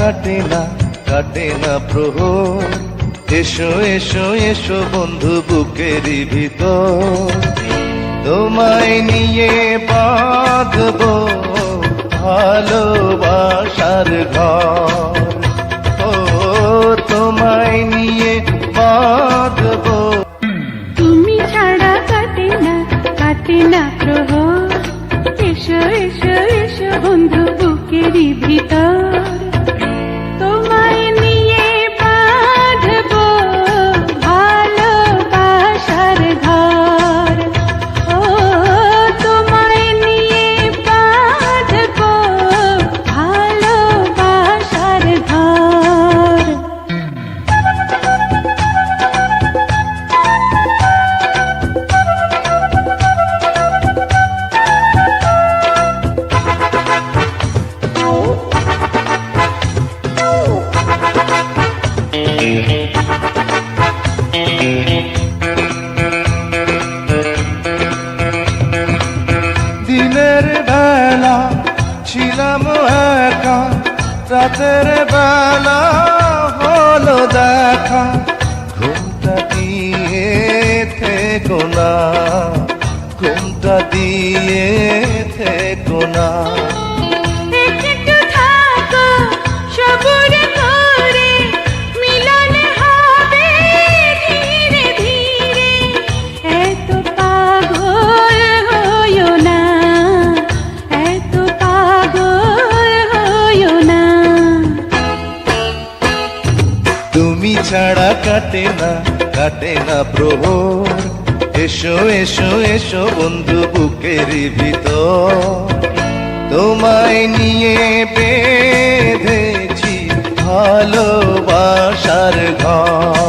কাটে না প্রহর, এসো এসো এসো বন্ধু বুকেরই ভিতর, তোমায় নিয়ে বাঁধবো ভালোবাসার ঘর, ও তোমায় নিয়ে বাঁধবো। তুমি ছাড়া কাটে না প্রহর, এসো এসো এসো বন্ধু বুকেরই ভিতর, তোমায় নিয়ে বাঁধবো ভালোবাসার ঘর, ও তোমায় নিয়ে বাঁধবো ভালোবাসার ঘর। দিনের বেলা ছিলাম একা, রাতের বেলা হলো দেখা, ঘুমটা দিয়ে থেকো না, ঘুমটা দিয়ে থেকো না। একটু থাকো সবুর করে, মিলন হবে ধীরে ধীরে, এত পাগল হইও না, এত পাগল হইও না। তুমি ছাড়া কাটে না প্রহর, এসো এসো এসো বন্ধু বুকেরই ভিতর, তোমায় নিয়ে বেঁধেছি ভালোবাসার ঘর।